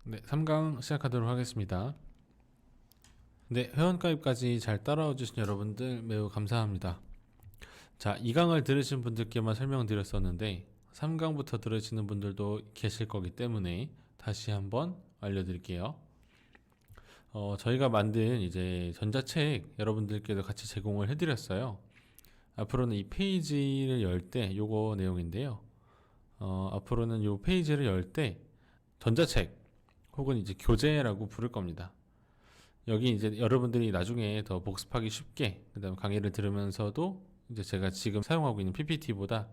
네, 3강 시작하도록 하겠습니다. 네, 회원가입까지 잘 따라와 주신 여러분들 매우 감사합니다. 자, 2강을 들으신 분들께만 설명드렸었는데 3강부터 들으시는 분들도 계실 거기 때문에 다시 한번 알려드릴게요. 저희가 만든 이제 전자책 여러분들께도 같이 제공을 해드렸어요. 앞으로는 이 페이지를 열 때 요거 내용인데요. 앞으로는 요 페이지를 열 때 전자책 혹은 이제 교재라고 부를 겁니다. 여기 이제 여러분들이 나중에 더 복습하기 쉽게, 그 다음에 강의를 들으면서도 이제 제가 지금 사용하고 있는 PPT보다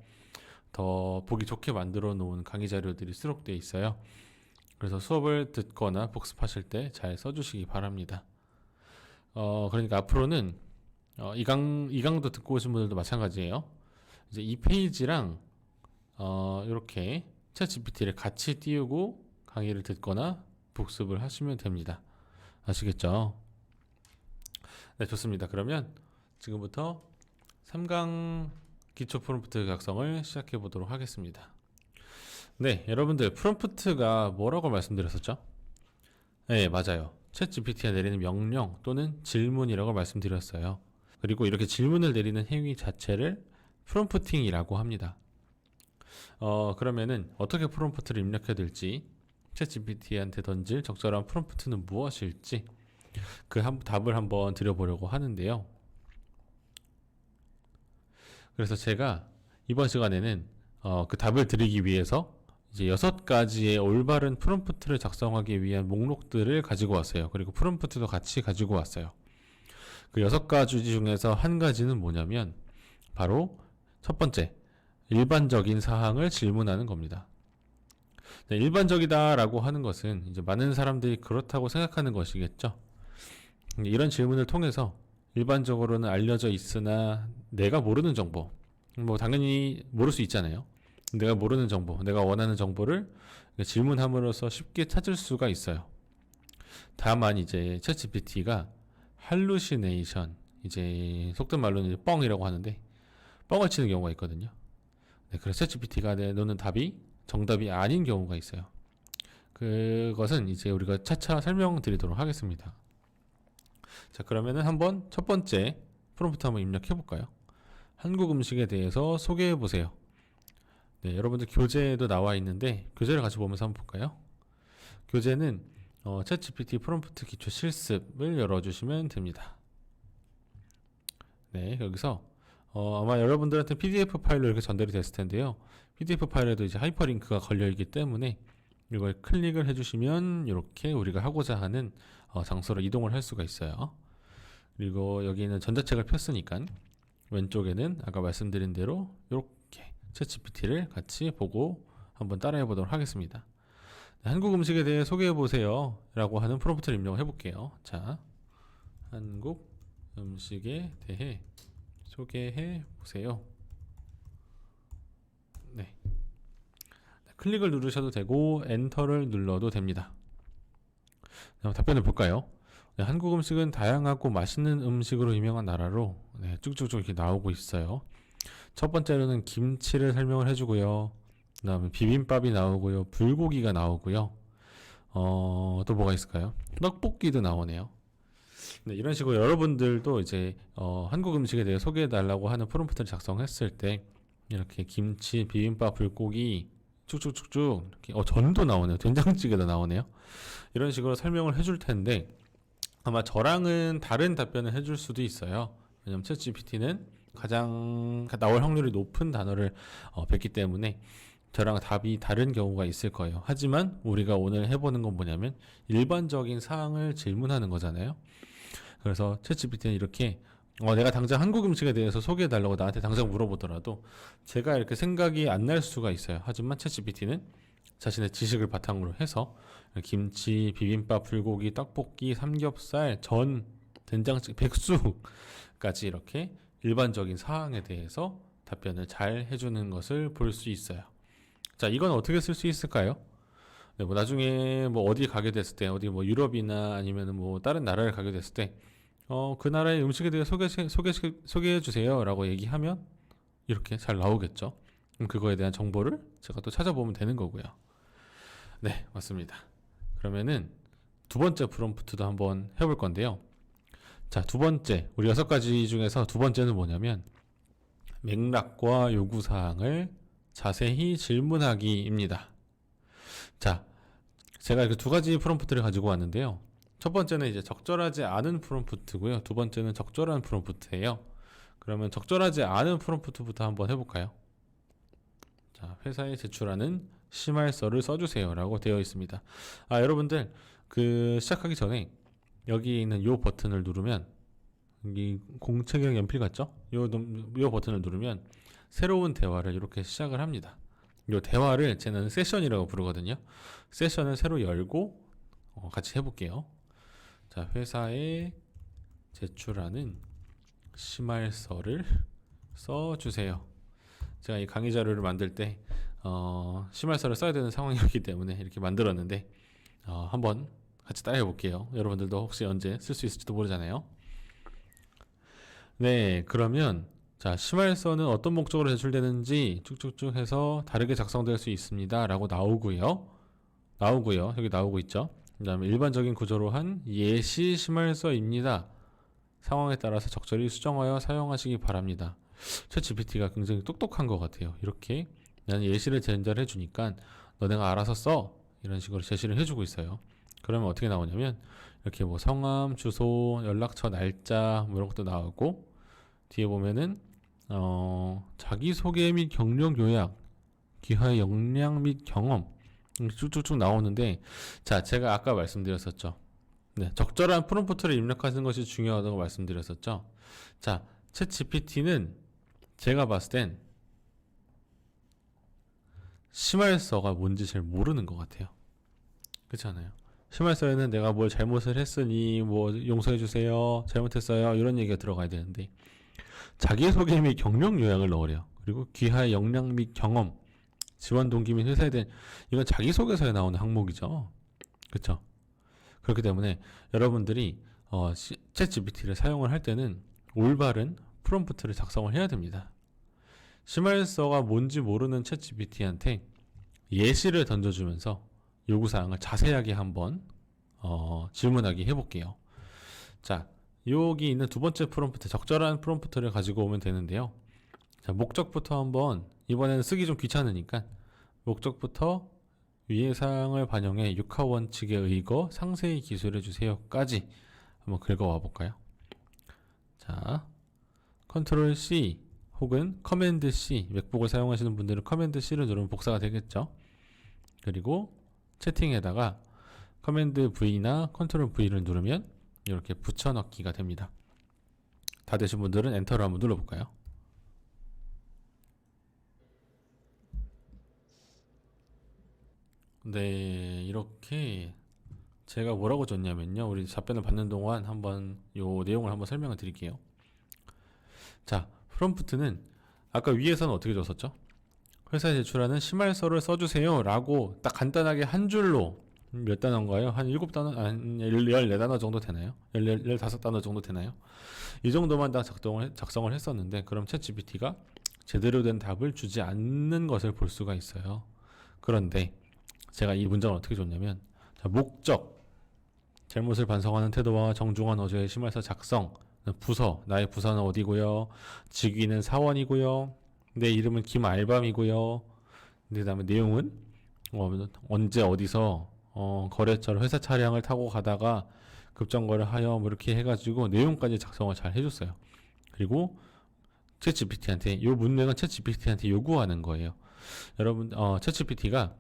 더 보기 좋게 만들어 놓은 강의 자료들이 수록되어 있어요. 그래서 수업을 듣거나 복습하실 때 잘 써주시기 바랍니다. 그러니까 앞으로는, 이강도 듣고 오신 분들도 마찬가지예요. 이제 이 페이지랑, 이렇게 챗 GPT를 같이 띄우고 강의를 듣거나 복습을 하시면 됩니다. 아시겠죠? 네, 좋습니다. 그러면 지금부터 3강 기초 프롬프트 작성을 시작해 보도록 하겠습니다. 네, 여러분들 프롬프트가 뭐라고 말씀드렸었죠? 네, 맞아요. 챗 GPT에 내리는 명령 또는 질문이라고 말씀드렸어요. 그리고 이렇게 질문을 내리는 행위 자체를 프롬프팅이라고 합니다. 그러면은 어떻게 프롬프트를 입력해야 될지, 챗 GPT한테 던질 적절한 프롬프트는 무엇일지 답을 한번 드려보려고 하는데요. 그래서 제가 이번 시간에는 그 답을 드리기 위해서 이제 6가지의 올바른 프롬프트를 작성하기 위한 목록들을 가지고 왔어요. 그리고 프롬프트도 같이 가지고 왔어요. 그 6가지 중에서 한 가지는 뭐냐면 바로 첫 번째, 일반적인 사항을 질문하는 겁니다. 네, 일반적이다라고 하는 것은 이제 많은 사람들이 그렇다고 생각하는 것이겠죠. 이런 질문을 통해서 일반적으로는 알려져 있으나 내가 모르는 정보, 뭐 당연히 모를 수 있잖아요. 내가 모르는 정보, 내가 원하는 정보를 질문함으로써 쉽게 찾을 수가 있어요. 다만 이제 챗 GPT가 할루시네이션, 이제 속된 말로는 이제 뻥이라고 하는데 뻥을 치는 경우가 있거든요. 네, 그래서 챗 GPT가 내놓는 답이 정답이 아닌 경우가 있어요. 그것은 이제 우리가 차차 설명드리도록 하겠습니다. 자, 그러면은 한번 첫 번째 프롬프트 한번 입력해 볼까요? 한국 음식에 대해서 소개해 보세요. 네, 여러분들 교재에도 나와 있는데 교재를 같이 보면서 한번 볼까요? 교재는 챗 GPT 프롬프트 기초 실습을 열어주시면 됩니다. 네, 여기서 아마 여러분들한테 PDF 파일로 이렇게 전달이 됐을 텐데요. PDF 파일에도 이제 하이퍼링크가 걸려있기 때문에 이걸 클릭을 해주시면 이렇게 우리가 하고자 하는 장소로 이동을 할 수가 있어요. 그리고 여기는 전자책을 폈으니까 왼쪽에는 아까 말씀드린 대로 이렇게 챗 GPT를 같이 보고 한번 따라해 보도록 하겠습니다. 네, 한국 음식에 대해 소개해 보세요 라고 하는 프롬프트를 입력을 해볼게요. 자, 한국 음식에 대해 소개해 보세요. 네. 클릭을 누르셔도 되고 엔터를 눌러도 됩니다. 답변을 볼까요? 네, 한국 음식은 다양하고 맛있는 음식으로 유명한 나라로 네, 쭉쭉쭉 이렇게 나오고 있어요. 첫 번째로는 김치를 설명을 해주고요. 그 다음에 비빔밥이 나오고요. 불고기가 나오고요. 또 뭐가 있을까요? 떡볶이도 나오네요. 네, 이런 식으로 여러분들도 이제 한국 음식에 대해 소개해달라고 하는 프롬프트를 작성했을 때 이렇게 김치, 비빔밥, 불고기 쭉쭉쭉쭉 이렇게 전도 나오네요. 된장찌개도 나오네요. 이런 식으로 설명을 해줄 텐데 아마 저랑은 다른 답변을 해줄 수도 있어요. 왜냐면 챗 GPT는 가장 나올 확률이 높은 단어를 뱉기 때문에 저랑 답이 다른 경우가 있을 거예요. 하지만 우리가 오늘 해보는 건 뭐냐면 일반적인 사항을 질문하는 거잖아요. 그래서 챗 GPT는 이렇게 내가 당장 한국 음식에 대해서 소개해달라고 나한테 당장 물어보더라도 제가 이렇게 생각이 안 날 수가 있어요. 하지만 챗 GPT는 자신의 지식을 바탕으로 해서 김치, 비빔밥, 불고기, 떡볶이, 삼겹살, 전, 된장찌개, 백숙까지 이렇게 일반적인 사항에 대해서 답변을 잘 해주는 것을 볼 수 있어요. 자, 이건 어떻게 쓸 수 있을까요? 네, 뭐 나중에 뭐 어디 가게 됐을 때, 어디 뭐 유럽이나 아니면 뭐 다른 나라를 가게 됐을 때, 그 나라의 음식에 대해 소개해 주세요 라고 얘기하면 이렇게 잘 나오겠죠. 그럼 그거에 대한 정보를 제가 또 찾아보면 되는 거고요. 네, 맞습니다. 그러면은 두 번째 프롬프트도 한번 해볼 건데요. 자, 두 번째, 우리 6가지 중에서 두 번째는 뭐냐면 맥락과 요구사항을 자세히 질문하기입니다. 자, 제가 이렇게 두 가지 프롬프트를 가지고 왔는데요. 첫 번째는 이제 적절하지 않은 프롬프트고요. 두 번째는 적절한 프롬프트예요. 그러면 적절하지 않은 프롬프트부터 한번 해볼까요? 자, 회사에 제출하는 심할서를 써주세요 라고 되어 있습니다. 여러분들 시작하기 전에 여기 있는 요 버튼을 누르면, 이 공책용 연필 같죠? 요 버튼을 누르면 새로운 대화를 이렇게 시작을 합니다. 요 대화를 쟤는 세션이라고 부르거든요. 세션을 새로 열고 같이 해볼게요. 자, 회사에 제출하는 심할서를 써주세요. 제가 이 강의 자료를 만들 때 심할서를 써야 되는 상황이었기 때문에 이렇게 만들었는데 한번 같이 따라해 볼게요. 여러분들도 혹시 언제 쓸 수 있을지도 모르잖아요. 네, 그러면 자, 심할서는 어떤 목적으로 제출되는지 쭉쭉쭉 해서 다르게 작성될 수 있습니다 라고 나오고요. 여기 나오고 있죠. 그 다음에 일반적인 구조로 한 예시 심할서입니다. 상황에 따라서 적절히 수정하여 사용하시기 바랍니다. 챗GPT가 굉장히 똑똑한 것 같아요. 이렇게 나는 예시를 전달해 주니까 너네가 알아서 써, 이런 식으로 제시를 해주고 있어요. 그러면 어떻게 나오냐면 이렇게 뭐 성함, 주소, 연락처, 날짜 뭐 이런 것도 나오고, 뒤에 보면은 자기소개 및 경력 요약, 기하의 역량 및 경험 쭉쭉쭉 나오는데, 자, 제가 아까 말씀드렸었죠. 네, 적절한 프롬프트를 입력하는 것이 중요하다고 말씀드렸었죠. 자, 챗 GPT는 제가 봤을 땐 심할서가 뭔지 잘 모르는 것 같아요. 그렇지 않아요? 심할서에는 내가 뭘 잘못을 했으니 뭐 용서해주세요, 잘못했어요, 이런 얘기가 들어가야 되는데 자기소개 및 경력 요약을 넣으래요. 그리고 귀하의 역량 및 경험, 지원 동기 및 회사에 대한, 이건 자기소개서에 나오는 항목이죠. 그렇죠? 그렇기 때문에 여러분들이 챗 GPT를 사용을 할 때는 올바른 프롬프트를 작성을 해야 됩니다. 심할서가 뭔지 모르는 챗 GPT한테 예시를 던져주면서 요구사항을 자세하게 한번 질문하기 해볼게요. 자, 여기 있는 두 번째 프롬프트, 적절한 프롬프트를 가지고 오면 되는데요. 자, 목적부터 한번, 이번에는 쓰기 좀 귀찮으니까 목적부터 위의 사항을 반영해 육하 원칙에 의거 상세히 기술해 주세요까지 한번 긁어와 볼까요? 자, 컨트롤 C 혹은 커맨드 C, 맥북을 사용하시는 분들은 커맨드 C를 누르면 복사가 되겠죠. 그리고 채팅에다가 커맨드 V나 컨트롤 V를 누르면 이렇게 붙여넣기가 됩니다. 다 되신 분들은 엔터를 한번 눌러볼까요? 네, 이렇게 제가 뭐라고 줬냐면요, 우리 답변을 받는 동안 한번 요 내용을 한번 설명을 드릴게요. 자, 프롬프트는 아까 위에서는 어떻게 줬었죠? 회사에 제출하는 심할서를 써주세요 라고 딱 간단하게 한 줄로, 몇 단어인가요? 한 7단어? 한 14단어 정도 되나요? 15단어 정도 되나요? 이 정도만 다 작성을 했었는데, 그럼 챗GPT가 제대로 된 답을 주지 않는 것을 볼 수가 있어요. 그런데 제가 이 문장을 어떻게 줬냐면, 자, 목적, 잘못을 반성하는 태도와 정중한 어조의 심할서 작성, 부서, 나의 부서는 어디고요, 직위는 사원이고요, 내 이름은 김알밤이고요, 그 다음에 내용은 언제 어디서 거래처로 회사 차량을 타고 가다가 급정거를 하여 뭐 이렇게 해가지고 내용까지 작성을 잘 해줬어요. 그리고 챗GPT한테, 이 문맥은 챗GPT한테 요구하는 거예요. 여러분, 챗GPT가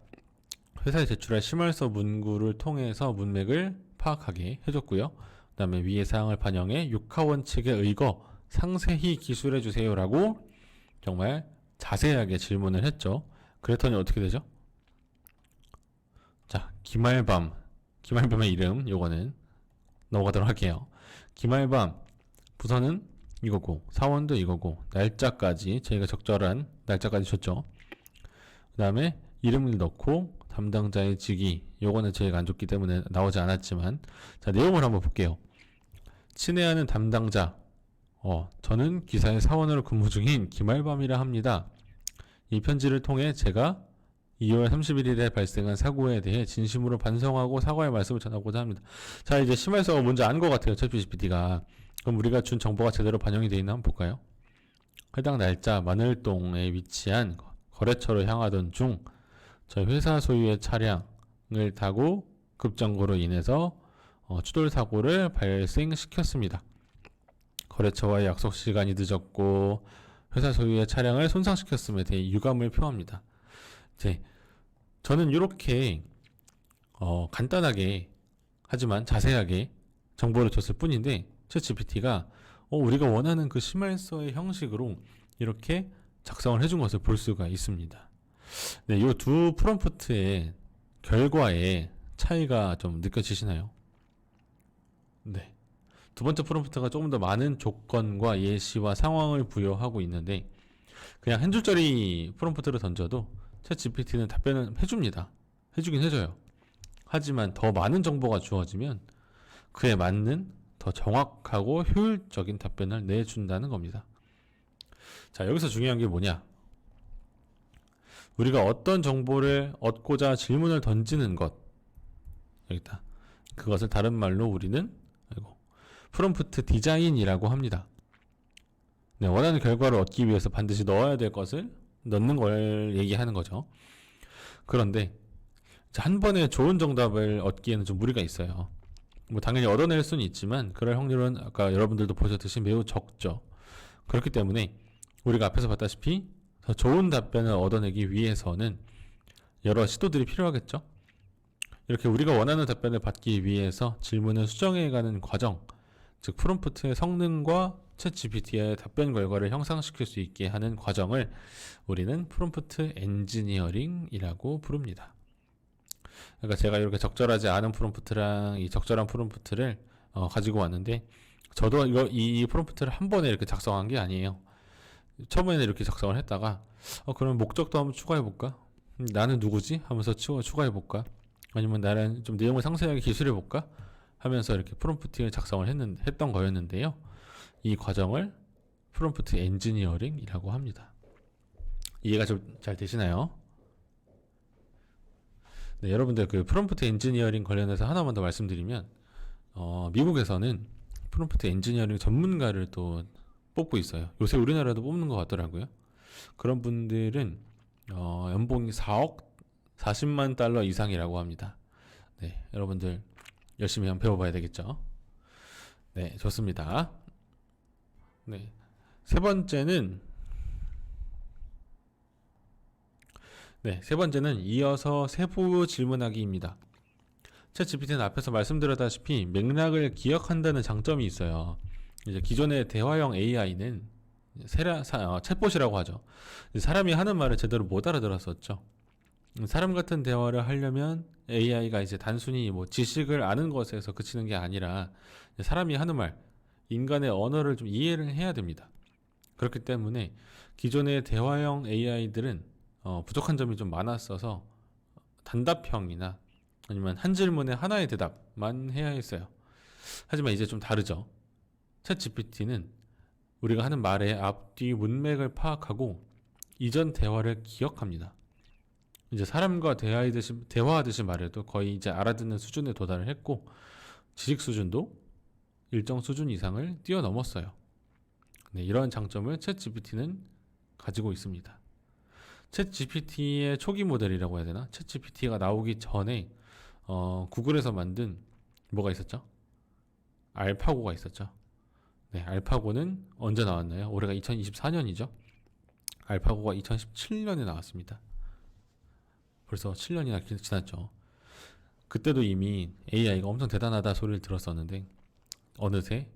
회사에 제출할 심할서 문구를 통해서 문맥을 파악하게 해줬고요. 그 다음에 위의 사항을 반영해 육하 원칙에 의거 상세히 기술해 주세요 라고 정말 자세하게 질문을 했죠. 그랬더니 어떻게 되죠? 자, 김알밤의 이름, 요거는 넘어가도록 할게요. 김알밤, 부서는 이거고, 사원도 이거고, 날짜까지, 저희가 적절한 날짜까지 줬죠. 그 다음에 이름을 넣고 담당자의 직위, 요거는 저희가 안 줬기 때문에 나오지 않았지만, 자, 내용을 한번 볼게요. 친애하는 담당자, 저는 기사의 사원으로 근무 중인 김알밤이라 합니다. 이 편지를 통해 제가 2월 31일에 발생한 사고에 대해 진심으로 반성하고 사과의 말씀을 전하고자 합니다. 자, 이제 심할서가 뭔지 안 것 같아요. 챗GPT가. 그럼 우리가 준 정보가 제대로 반영이 되어 있나 한번 볼까요? 해당 날짜 마늘동에 위치한 거래처로 향하던 중 저희 회사 소유의 차량을 타고 급정거로 인해서 추돌 사고를 발생시켰습니다. 거래처와의 약속 시간이 늦었고 회사 소유의 차량을 손상시켰음에 대해 유감을 표합니다. 저는 이렇게 간단하게 하지만 자세하게 정보를 줬을 뿐인데 챗GPT가 우리가 원하는 그 심할서의 형식으로 이렇게 작성을 해준 것을 볼 수가 있습니다. 네, 이 두 프롬프트의 결과에 차이가 좀 느껴지시나요? 네. 두 번째 프롬프트가 조금 더 많은 조건과 예시와 상황을 부여하고 있는데 그냥 한 줄짜리 프롬프트를 던져도 챗 GPT는 답변을 해줍니다. 해주긴 해줘요. 하지만 더 많은 정보가 주어지면 그에 맞는 더 정확하고 효율적인 답변을 내준다는 겁니다. 자, 여기서 중요한 게 뭐냐? 우리가 어떤 정보를 얻고자 질문을 던지는 것, 여기다. 그것을 다른 말로 우리는 프롬프트 디자인이라고 합니다. 네, 원하는 결과를 얻기 위해서 반드시 넣어야 될 것을 넣는 걸 얘기하는 거죠. 그런데 한 번에 좋은 정답을 얻기에는 좀 무리가 있어요. 뭐 당연히 얻어낼 수는 있지만 그럴 확률은 아까 여러분들도 보셨듯이 매우 적죠. 그렇기 때문에 우리가 앞에서 봤다시피 더 좋은 답변을 얻어내기 위해서는 여러 시도들이 필요하겠죠. 이렇게 우리가 원하는 답변을 받기 위해서 질문을 수정해가는 과정, 즉 프롬프트의 성능과 챗GPT의 답변 결과를 형상시킬 수 있게 하는 과정을 우리는 프롬프트 엔지니어링이라고 부릅니다. 그러니까 제가 이렇게 적절하지 않은 프롬프트랑 이 적절한 프롬프트를 가지고 왔는데 저도 이 프롬프트를 한 번에 이렇게 작성한 게 아니에요. 처음에는 이렇게 작성을 했다가 그럼 목적도 한번 추가해 볼까? 나는 누구지? 하면서 추가해 볼까? 아니면 나는 좀 내용을 상세하게 기술해 볼까? 하면서 이렇게 프롬프트를 작성을 했던 거였는데요. 이 과정을 프롬프트 엔지니어링이라고 합니다. 이해가 좀 잘 되시나요? 네, 여러분들 그 프롬프트 엔지니어링 관련해서 하나만 더 말씀드리면 미국에서는 프롬프트 엔지니어링 전문가를 또 뽑고 있어요. 요새 우리나라도 뽑는 것 같더라고요. 그런 분들은 연봉이 4억 40만 달러 이상이라고 합니다. 네, 여러분들 열심히 한번 배워봐야 되겠죠. 네, 좋습니다. 네, 세 번째는 이어서 세부 질문하기입니다. 챗GPT는 앞에서 말씀드렸다시피 맥락을 기억한다는 장점이 있어요. 이제 기존의 대화형 AI는 챗봇이라고 하죠. 사람이 하는 말을 제대로 못 알아들었었죠. 사람 같은 대화를 하려면 AI가 이제 단순히 뭐 지식을 아는 것에서 그치는 게 아니라 사람이 하는 말, 인간의 언어를 좀 이해를 해야 됩니다. 그렇기 때문에 기존의 대화형 AI들은 부족한 점이 좀 많았어서 단답형이나 아니면 한 질문에 하나의 대답만 해야 했어요. 하지만 이제 좀 다르죠. 챗 GPT는 우리가 하는 말의 앞뒤 문맥을 파악하고 이전 대화를 기억합니다. 이제 사람과 대화하듯이 말해도 거의 이제 알아듣는 수준에 도달을 했고 지식 수준도 일정 수준 이상을 뛰어넘었어요. 네, 이러한 장점을 챗 GPT는 가지고 있습니다. 챗 GPT의 초기 모델이라고 해야 되나? 챗 GPT가 나오기 전에 구글에서 만든 뭐가 있었죠? 알파고가 있었죠. 네, 알파고는 언제 나왔나요? 올해가 2024년이죠. 알파고가 2017년에 나왔습니다. 벌써 7년이나 지났죠. 그때도 이미 AI가 엄청 대단하다 소리를 들었었는데 어느새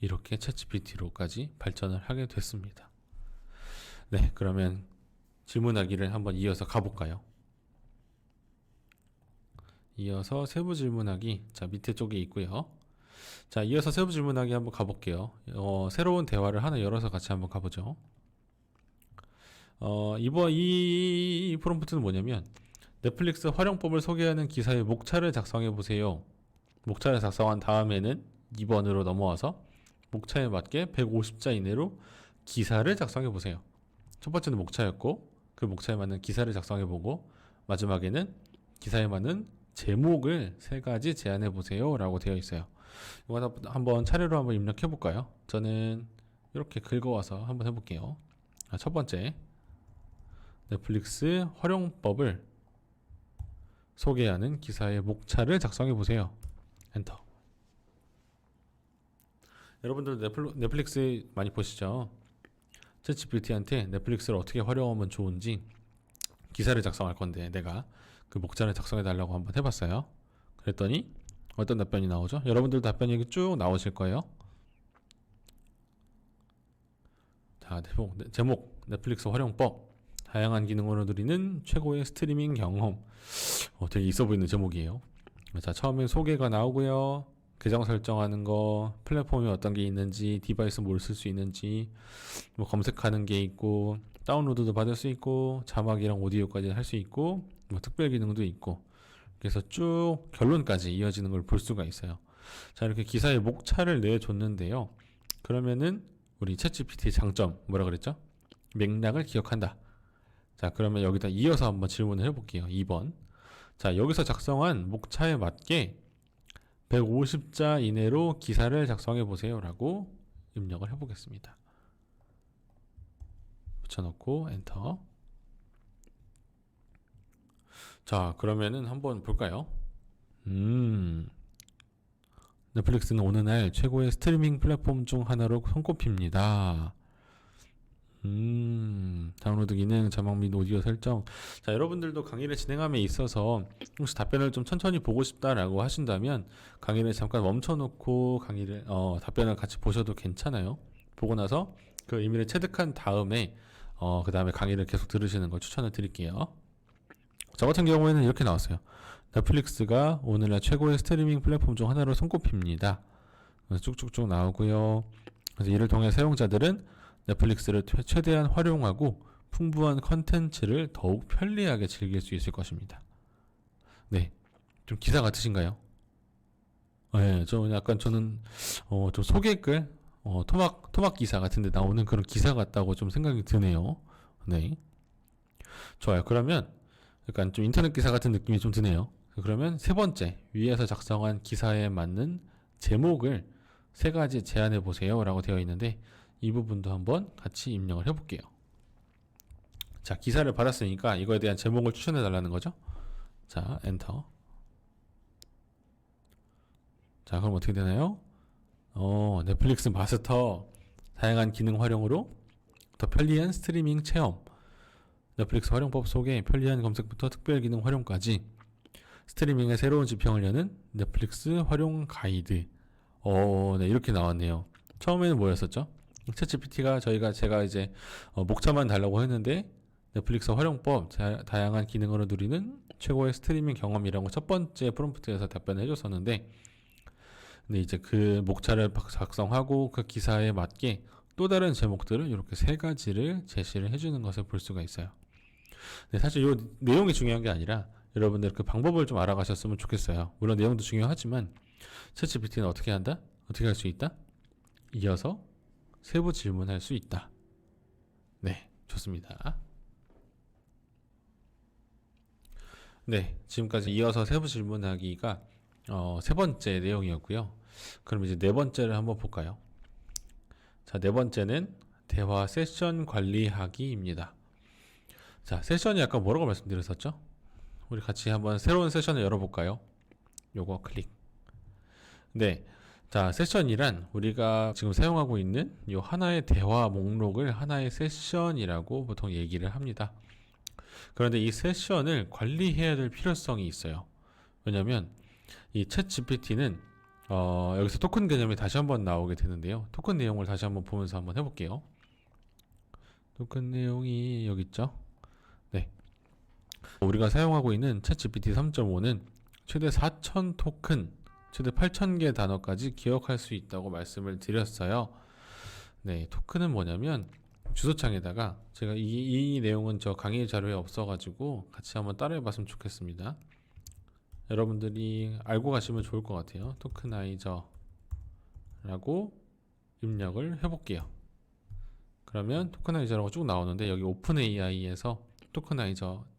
이렇게 챗GPT로까지 발전을 하게 됐습니다. 네, 그러면 질문하기를 한번 이어서 가볼까요? 이어서 세부 질문하기, 자 밑에 쪽에 있고요. 자, 이어서 세부 질문하기 한번 가볼게요. 새로운 대화를 하나 열어서 같이 한번 가보죠. 이번 이 프롬프트는 뭐냐면 넷플릭스 활용법을 소개하는 기사의 목차를 작성해 보세요. 목차를 작성한 다음에는 2번으로 넘어와서 목차에 맞게 150자 이내로 기사를 작성해 보세요. 첫 번째는 목차였고 그 목차에 맞는 기사를 작성해 보고 마지막에는 기사에 맞는 제목을 3가지 제안해 보세요 라고 되어 있어요. 이거 한번 차례로 한번 입력해 볼까요? 저는 이렇게 긁어와서 한번 해볼게요. 첫 번째, 넷플릭스 활용법을 소개하는 기사의 목차를 작성해 보세요. 엔터. 여러분들 넷플릭스 많이 보시죠? 챗GPT한테 넷플릭스를 어떻게 활용하면 좋은지 기사를 작성할 건데 내가 그 목차를 작성해 달라고 한번 해봤어요. 그랬더니 어떤 답변이 나오죠? 여러분들 답변이 여기 쭉 나오실 거예요. 자, 제목 넷플릭스 활용법, 다양한 기능으로 누리는 최고의 스트리밍 경험. 되게 있어 보이는 제목이에요. 자, 처음엔 소개가 나오고요. 계정 설정하는 거, 플랫폼이 어떤 게 있는지, 디바이스 뭘 쓸 수 있는지, 뭐 검색하는 게 있고, 다운로드도 받을 수 있고, 자막이랑 오디오까지 할 수 있고, 뭐 특별 기능도 있고, 그래서 쭉 결론까지 이어지는 걸 볼 수가 있어요. 자, 이렇게 기사의 목차를 내줬는데요. 그러면은 우리 챗GPT의 장점 뭐라 그랬죠? 맥락을 기억한다. 자, 그러면 여기다 이어서 한번 질문을 해볼게요. 2번. 자, 여기서 작성한 목차에 맞게 150자 이내로 기사를 작성해 보세요 라고 입력을 해보겠습니다. 붙여놓고 엔터. 자, 그러면은 한번 볼까요? 넷플릭스는 어느 날 최고의 스트리밍 플랫폼 중 하나로 손꼽힙니다. 다운로드 기능, 자막 및 오디오 설정. 자, 여러분들도 강의를 진행함에 있어서 혹시 답변을 좀 천천히 보고 싶다라고 하신다면 강의를 잠깐 멈춰놓고 답변을 같이 보셔도 괜찮아요. 보고 나서 그 의미를 체득한 다음에 그 다음에 강의를 계속 들으시는 걸 추천을 드릴게요. 저 같은 경우에는 이렇게 나왔어요. 넷플릭스가 오늘날 최고의 스트리밍 플랫폼 중 하나로 손꼽힙니다. 쭉쭉쭉 나오고요. 그래서 이를 통해 사용자들은 넷플릭스를 최대한 활용하고 풍부한 컨텐츠를 더욱 편리하게 즐길 수 있을 것입니다. 네, 좀 기사 같으신가요? 네, 저는 좀 소개글, 토막 기사 같은데 나오는 그런 기사 같다고 좀 생각이 드네요. 네, 좋아요. 그러면 약간 좀 인터넷 기사 같은 느낌이 좀 드네요. 그러면 3번째, 위에서 작성한 기사에 맞는 제목을 3가지 제안해 보세요 라고 되어 있는데 이 부분도 한번 같이 입력을 해볼게요. 자, 기사를 받았으니까 이거에 대한 제목을 추천해 달라는 거죠. 자, 엔터. 자, 그럼 어떻게 되나요? 넷플릭스 마스터, 다양한 기능 활용으로 더 편리한 스트리밍 체험, 넷플릭스 활용법 속에 편리한 검색부터 특별 기능 활용까지 스트리밍의 새로운 지평을 여는 넷플릭스 활용 가이드. 네, 이렇게 나왔네요. 처음에는 뭐였었죠? 챗GPT가 제가 이제 목차만 달라고 했는데 넷플릭스 활용법, 다양한 기능으로 누리는 최고의 스트리밍 경험이라고 첫 번째 프롬프트에서 답변을 해줬었는데, 근데 이제 그 목차를 작성하고 그 기사에 맞게 또 다른 제목들을 이렇게 3가지를 제시를 해주는 것을 볼 수가 있어요. 근데 사실 이 내용이 중요한 게 아니라 여러분들 그 방법을 좀 알아가셨으면 좋겠어요. 물론 내용도 중요하지만 챗GPT는 어떻게 한다? 어떻게 할 수 있다? 이어서 세부 질문할 수 있다. 네, 좋습니다. 네, 지금까지 이어서 세부 질문하기가 3번째 내용이었고요. 그럼 이제 4번째를 한번 볼까요? 자, 4번째는 대화 세션 관리하기입니다. 자, 세션이 아까 뭐라고 말씀드렸었죠? 우리 같이 한번 새로운 세션을 열어볼까요? 요거 클릭. 네, 자, 세션이란 우리가 지금 사용하고 있는 요 하나의 대화 목록을 하나의 세션이라고 보통 얘기를 합니다. 그런데 이 세션을 관리해야 될 필요성이 있어요. 왜냐면 이 챗 GPT는 여기서 토큰 개념이 다시 한번 나오게 되는데요. 토큰 내용을 다시 한번 보면서 한번 해볼게요. 토큰 내용이 여기 있죠. 네, 우리가 사용하고 있는 챗 GPT 3.5는 최대 4,000 토큰, 최대 8,000개 단어까지 기억할 수 있다고 말씀을 드렸어요. 네, 토큰은 뭐냐면 주소창에다가 제가 이 내용은 저 강의 자료에 없어가지고 같이 한번 따라해 봤으면 좋겠습니다. 여러분들이 알고 가시면 좋을 것 같아요. 토크나이저라고 입력을 해볼게요. 그러면 토크나이저라고 쭉 나오는데 여기 오픈 AI에서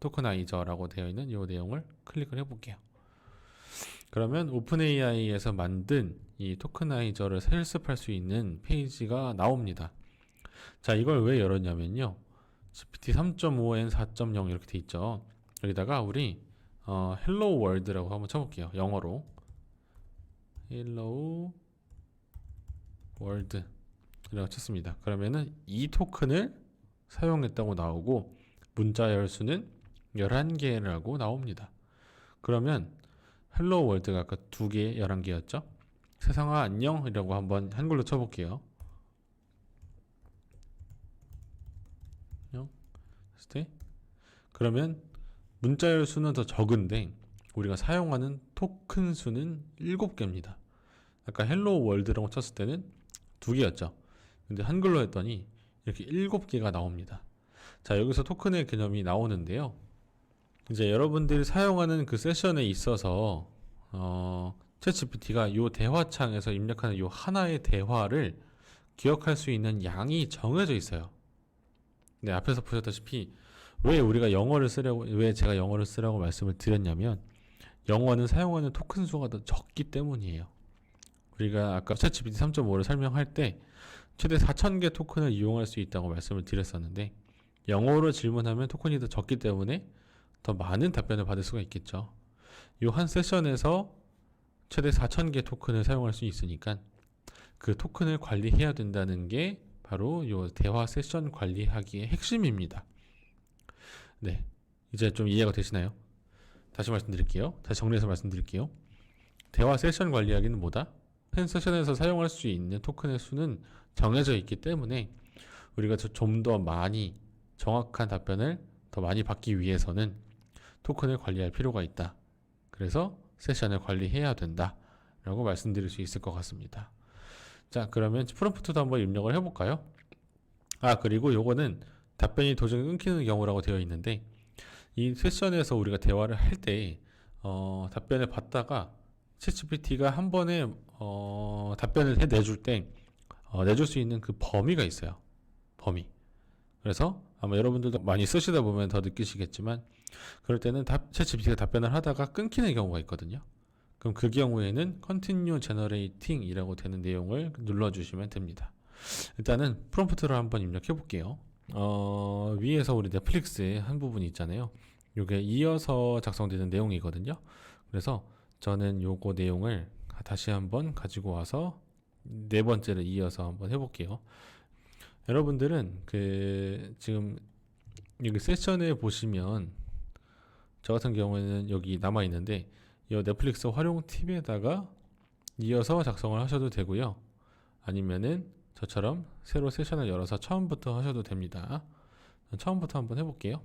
토커나이저라고 되어 있는 이 내용을 클릭을 해볼게요. 그러면 오픈AI에서 만든 이 토커나이저를 실습할 수 있는 페이지가 나옵니다. 자, 이걸 왜 열었냐면요. GPT 3.5N 4.0 이렇게 돼 있죠. 여기다가 우리 Hello World라고 한번 쳐볼게요. 영어로 Hello World 이라고 쳤습니다. 그러면은 이 토큰을 사용했다고 나오고 문자 열수는 11개라고 나옵니다. 그러면 헬로 월드가 아까 2개, 11개였죠? 세상아 안녕이라고 한번 한글로 쳐볼게요. 안녕. 그러면 문자 열수는 더 적은데 우리가 사용하는 토큰 수는 7개입니다. 아까 헬로 월드라고 쳤을 때는 2개였죠. 근데 한글로 했더니 이렇게 7개가 나옵니다. 자, 여기서 토큰의 개념이 나오는데요. 이제 여러분들이 사용하는 그 세션에 있어서 챗GPT가 요 대화창에서 입력하는 요 하나의 대화를 기억할 수 있는 양이 정해져 있어요. 네, 앞에서 보셨다시피 왜 제가 영어를 쓰라고 말씀을 드렸냐면 영어는 사용하는 토큰 수가 더 적기 때문이에요. 우리가 아까 챗GPT 3.5를 설명할 때 최대 4,000개 토큰을 이용할 수 있다고 말씀을 드렸었는데 영어로 질문하면 토큰이 더 적기 때문에 더 많은 답변을 받을 수가 있겠죠. 이 한 세션에서 최대 4,000개 토큰을 사용할 수 있으니까 그 토큰을 관리해야 된다는 게 바로 이 대화 세션 관리하기의 핵심입니다. 네, 이제 좀 이해가 되시나요? 다시 정리해서 말씀드릴게요. 대화 세션 관리하기는 뭐다? 한 세션에서 사용할 수 있는 토큰의 수는 정해져 있기 때문에 우리가 좀 더 많이 정확한 답변을 더 많이 받기 위해서는 토큰을 관리할 필요가 있다. 그래서 세션을 관리해야 된다 라고 말씀드릴 수 있을 것 같습니다. 자, 그러면 프롬프트도 한번 입력을 해볼까요? 그리고 요거는 답변이 도중에 끊기는 경우라고 되어 있는데 이 세션에서 우리가 대화를 할 때 답변을 받다가 챗GPT가 한 번에 답변을 내줄 때 내줄 수 있는 그 범위가 있어요. 범위. 그래서 아마 여러분들도 많이 쓰시다 보면 더 느끼시겠지만 그럴 때는 챗GPT가 답변을 하다가 끊기는 경우가 있거든요. 그럼 그 경우에는 Continue Generating 이라고 되는 내용을 눌러주시면 됩니다. 일단은 프롬프트를 한번 입력해 볼게요. 위에서 우리 넷플릭스의 한 부분이 있잖아요. 이게 이어서 작성되는 내용이거든요. 그래서 저는 요거 내용을 다시 한번 가지고 와서 네 번째를 이어서 한번 해볼게요. 여러분들은 지금 여기 세션에 보시면 저 같은 경우에는 여기 남아 있는데 이 넷플릭스 활용 팁에다가 이어서 작성을 하셔도 되고요. 아니면은 저처럼 새로 세션을 열어서 처음부터 하셔도 됩니다. 처음부터 한번 해볼게요.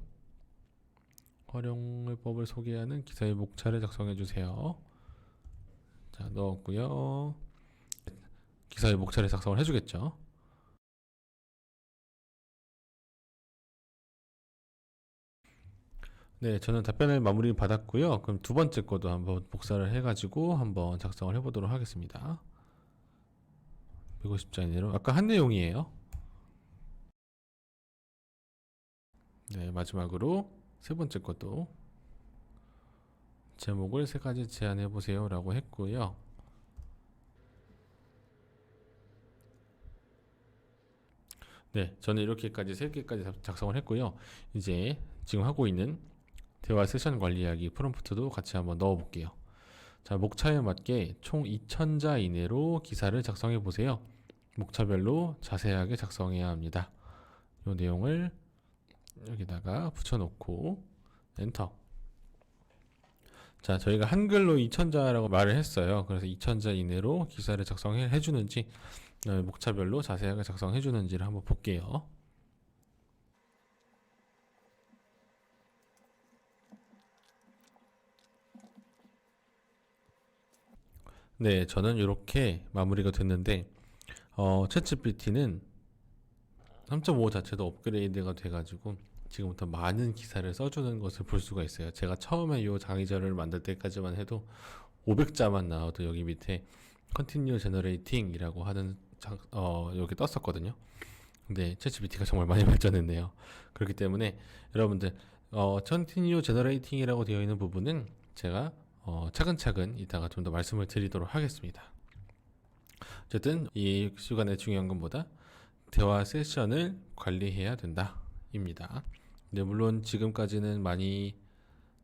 활용법을 소개하는 기사의 목차를 작성해 주세요. 자, 넣었고요. 기사의 목차를 작성을 해주겠죠. 네, 저는 답변을 마무리 받았고요. 그럼 두 번째 거도 한번 복사를 해가지고 한번 작성을 해보도록 하겠습니다. 150자 이내로 아까 한 내용이에요. 네, 마지막으로 세 번째 것도 제목을 3가지 제안해 보세요 라고 했고요. 네, 저는 이렇게까지 3개까지 작성을 했고요. 이제 지금 하고 있는 대화 세션 관리하기 프롬프트도 같이 한번 넣어 볼게요. 자, 목차에 맞게 총 2,000자 이내로 기사를 작성해 보세요. 목차별로 자세하게 작성해야 합니다. 이 내용을 여기다가 붙여놓고 엔터. 자, 저희가 한글로 2,000자라고 말을 했어요. 그래서 2,000자 이내로 기사를 작성해 주는지 목차별로 자세하게 작성해 주는지를 한번 볼게요. 네, 저는 이렇게 마무리가 됐는데 챗GPT는 3.5 자체도 업그레이드가 돼가지고 지금부터 많은 기사를 써주는 것을 볼 수가 있어요. 제가 처음에 이 장의절을 만들 때까지만 해도 500자만 나와도 여기 밑에 Continue Generating 이라고 하는 여기 떴었거든요. 근데 챗GPT가 정말 많이 발전했네요. 그렇기 때문에 여러분들 Continue Generating이라고 되어 있는 부분은 제가 차근차근 이따가 좀 더 말씀을 드리도록 하겠습니다. 어쨌든 이 시간에 중요한 것보다 대화 세션을 관리해야 된다 입니다. 근데 물론 지금까지는 많이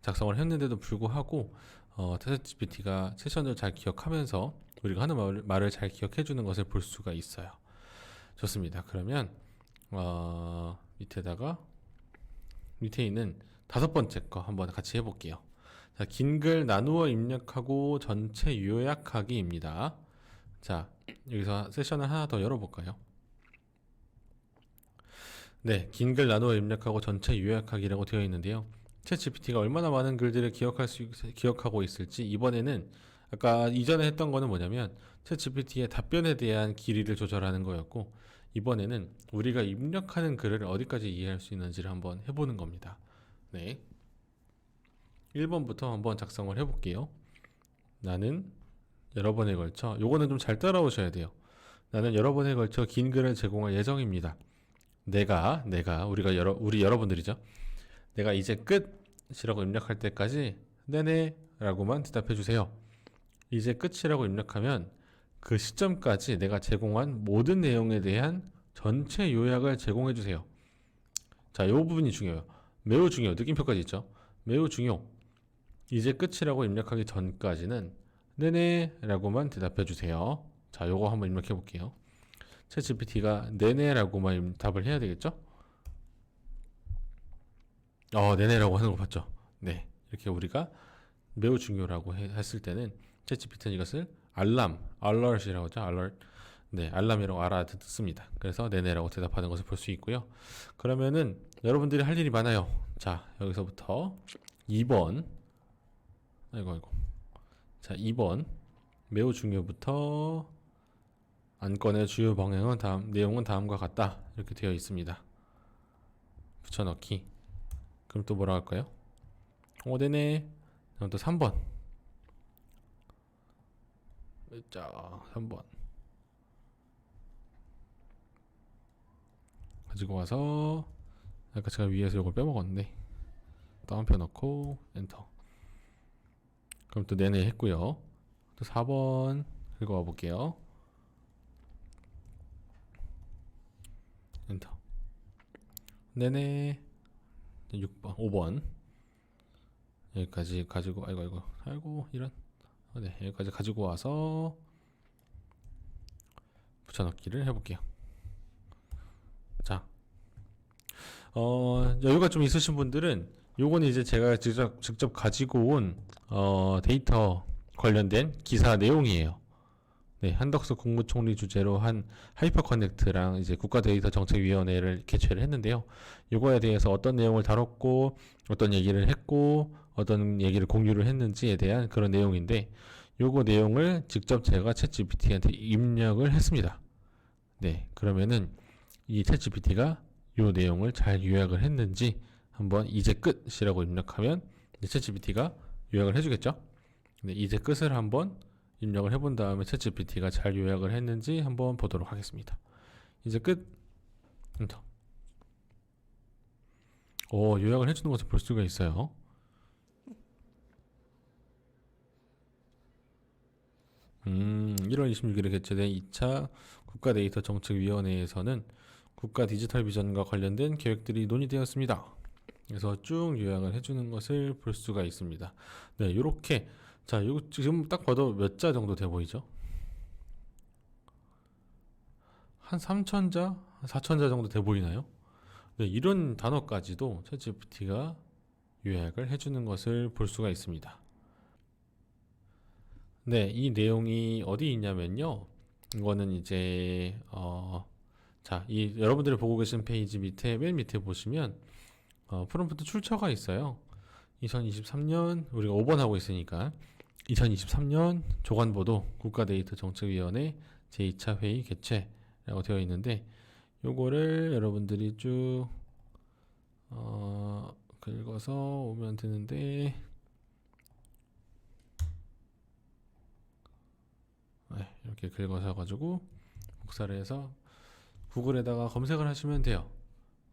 작성을 했는데도 불구하고 챗GPT가 세션을 잘 기억하면서 우리가 하는 말을 잘 기억해 주는 것을 볼 수가 있어요. 좋습니다. 그러면 밑에 있는 5번째 거 한번 같이 해볼게요. 자, 긴 글 나누어 입력하고 전체 요약하기입니다. 자, 여기서 세션을 하나 더 열어볼까요? 네, 긴 글 나누어 입력하고 전체 요약하기라고 되어 있는데요. 챗GPT가 얼마나 많은 글들을 기억하고 있을지 이번에는 아까 이전에 했던 거는 뭐냐면 챗GPT의 답변에 대한 길이를 조절하는 거였고 이번에는 우리가 입력하는 글을 어디까지 이해할 수 있는지를 한번 해보는 겁니다. 네, 1번부터 한번 작성을 해볼게요. 나는 여러 번에 걸쳐 요거는 좀 잘 따라오셔야 돼요. 나는 여러 번에 걸쳐 긴 글을 제공할 예정입니다. 우리 여러분들이죠. 내가 이제 끝이라고 입력할 때까지 네네 라고만 대답해 주세요. 이제 끝이라고 입력하면 그 시점까지 내가 제공한 모든 내용에 대한 전체 요약을 제공해 주세요. 자, 이 부분이 중요해요. 매우 중요해요. 느낌표까지 있죠. 매우 중요. 이제 끝이라고 입력하기 전까지는 네네 라고만 대답해 주세요. 자, 요거 한번 입력해 볼게요. 챗GPT가 네네 라고만 답을 해야 되겠죠? 네네라고 하는 거 봤죠? 네, 이렇게 우리가 매우 중요라고 했을 때는 챗GPT는 이것을 alert이라고 하죠. alert. 네, 알람이라고 알아듣습니다. 그래서 네네라고 대답하는 것을 볼 수 있고요. 그러면은 여러분들이 할 일이 많아요. 자, 여기서부터 2번. 아이고. 자, 2번 매우 중요부터 안건의 주요 방향은 내용은 다음과 같다. 이렇게 되어 있습니다. 붙여넣기. 그럼 또 뭐라 할까요? 네네. 그럼 또 3번. 자, 3번. 가지고 와서 아까 제가 위에서 이걸 빼먹었는데 다운표 넣고 엔터. 그럼 또 네네 했고요. 또 4번 읽어와 볼게요. 엔터. 네네. 6번, 5번. 여기까지 가지고 아이고 이런. 네, 여기까지 가지고 와서 붙여넣기를 해볼게요. 자, 여유가 좀 있으신 분들은 요건 이제 제가 직접 가지고 온 데이터 관련된 기사 내용이에요. 네, 한덕수 국무총리 주재로 한 하이퍼 커넥트랑 이제 국가데이터정책위원회를 개최를 했는데요. 요거에 대해서 어떤 내용을 다뤘고 어떤 얘기를 했고 어떤 얘기를 공유를 했는지에 대한 그런 내용인데 요거 내용을 직접 제가 챗GPT한테 입력을 했습니다. 네, 그러면은 이 챗GPT가 요 내용을 잘 요약을 했는지 한번 이제 끝이라고 입력하면 챗GPT가 요약을 해주겠죠. 네, 이제 끝을 한번 입력을 해본 다음에 챗GPT가 잘 요약을 했는지 한번 보도록 하겠습니다. 이제 끝. 엔터. 요약을 해주는 것을 볼 수가 있어요. 음, 1월 26일에 개최된 2차 국가데이터정책위원회에서는 국가 디지털 비전과 관련된 계획들이 논의되었습니다. 그래서 쭉 요약을 해주는 것을 볼 수가 있습니다. 네, 요렇게. 자, 이거 지금 딱 봐도 몇 자 정도 돼 보이죠? 한 3,000자, 4,000자 정도 돼 보이나요? 네, 이런 단어까지도 챗GPT가 요약을 해주는 것을 볼 수가 있습니다. 네, 이 내용이 어디 있냐면요. 이거는 이제 자, 이 여러분들이 보고 계신 페이지 맨 밑에 보시면 프롬프트 출처가 있어요. 2023년 우리가 5번 하고 있으니까 2023년 조간보도 국가데이터정책위원회 제2차 회의 개최라고 되어 있는데 요거를 여러분들이 쭉 긁어서 오면 되는데 네, 이렇게 긁어서 가지고 복사를 해서 구글에다가 검색을 하시면 돼요.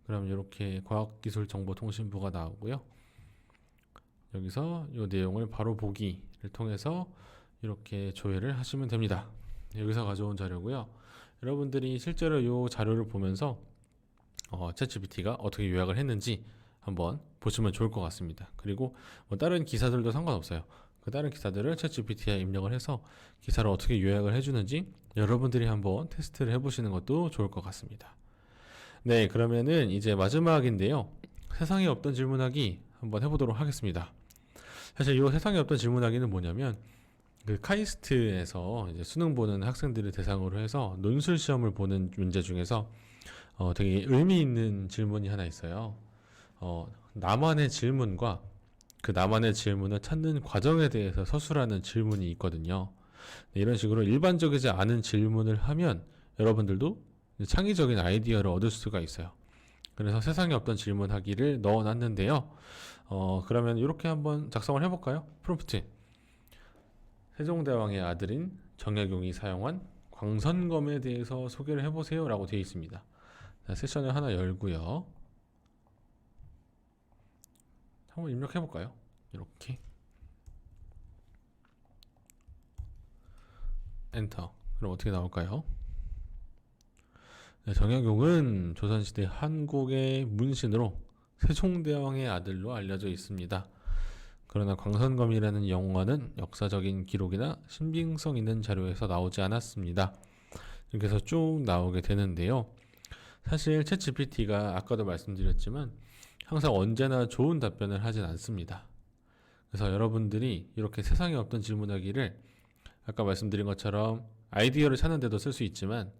그럼 이렇게 과학기술정보통신부가 나오고요. 여기서 이 내용을 바로 보기를 통해서 이렇게 조회를 하시면 됩니다. 여기서 가져온 자료고요. 여러분들이 실제로 이 자료를 보면서 챗GPT가 어떻게 요약을 했는지 한번 보시면 좋을 것 같습니다. 그리고 뭐 다른 기사들도 상관없어요. 그 다른 기사들을 챗GPT에 입력을 해서 기사를 어떻게 요약을 해주는지 여러분들이 한번 테스트를 해보시는 것도 좋을 것 같습니다. 네, 그러면은 이제 마지막인데요. 세상에 없던 질문하기 한번 해보도록 하겠습니다. 사실 이 세상에 없던 질문하기는 뭐냐면 그 카이스트에서 이제 수능 보는 학생들을 대상으로 해서 논술 시험을 보는 문제 중에서 되게 의미 있는 질문이 하나 있어요. 나만의 질문과 그 나만의 질문을 찾는 과정에 대해서 서술하는 질문이 있거든요. 네, 이런 식으로 일반적이지 않은 질문을 하면 여러분들도 창의적인 아이디어를 얻을 수가 있어요. 그래서 세상에 없던 질문하기를 넣어놨는데요. 그러면 이렇게 한번 작성을 해볼까요? 프롬프트. 세종대왕의 아들인 정약용이 사용한 광선검에 대해서 소개를 해보세요 라고 되어 있습니다. 자, 세션을 하나 열고요. 한번 입력해볼까요? 이렇게 엔터. 그럼 어떻게 나올까요? 네, 정약용은 조선시대 한국의 문신으로 세종대왕의 아들로 알려져 있습니다. 그러나 광선검이라는 영화는 역사적인 기록이나 신빙성 있는 자료에서 나오지 않았습니다. 이렇게 해서 쭉 나오게 되는데요. 사실 챗GPT가 아까도 말씀드렸지만 항상 언제나 좋은 답변을 하진 않습니다. 그래서 여러분들이 이렇게 세상에 없던 질문하기를 아까 말씀드린 것처럼 아이디어를 찾는 데도 쓸 수 있지만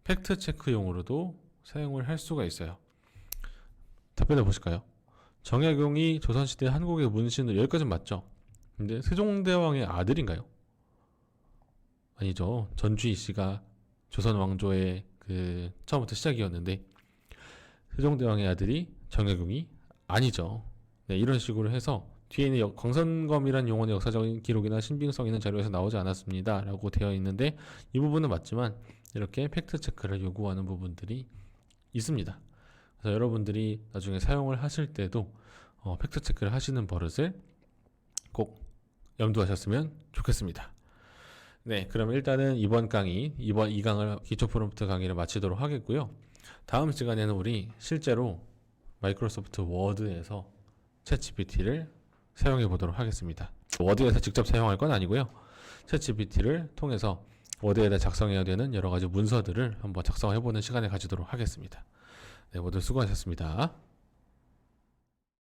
팩트 체크용으로도 사용을 할 수가 있어요. 답변해 보실까요? 정약용이 조선시대 한국의 문신으로 여기까지는 맞죠? 근데 세종대왕의 아들인가요? 아니죠. 전주희 씨가 조선 왕조의 그 처음부터 시작이었는데 세종대왕의 아들이 정약용이 아니죠. 네, 이런 식으로 해서 뒤에 있는 광선검이란 용어는 역사적인 기록이나 신빙성 있는 자료에서 나오지 않았습니다 라고 되어 있는데 이 부분은 맞지만 이렇게 팩트 체크를 요구하는 부분들이 있습니다. 그래서 여러분들이 나중에 사용을 하실 때도 팩트 체크를 하시는 버릇을 꼭 염두하셨으면 좋겠습니다. 네, 그럼 일단은 이번 강의, 이번 2강을 기초 프롬프트 강의를 마치도록 하겠고요. 다음 시간에는 우리 실제로 마이크로소프트 워드에서 챗GPT를 사용해 보도록 하겠습니다. 워드에서 직접 사용할 건 아니고요. 챗GPT를 통해서 워드에다 작성해야 되는 여러 가지 문서들을 한번 작성해 보는 시간을 가지도록 하겠습니다. 네, 모두 수고하셨습니다.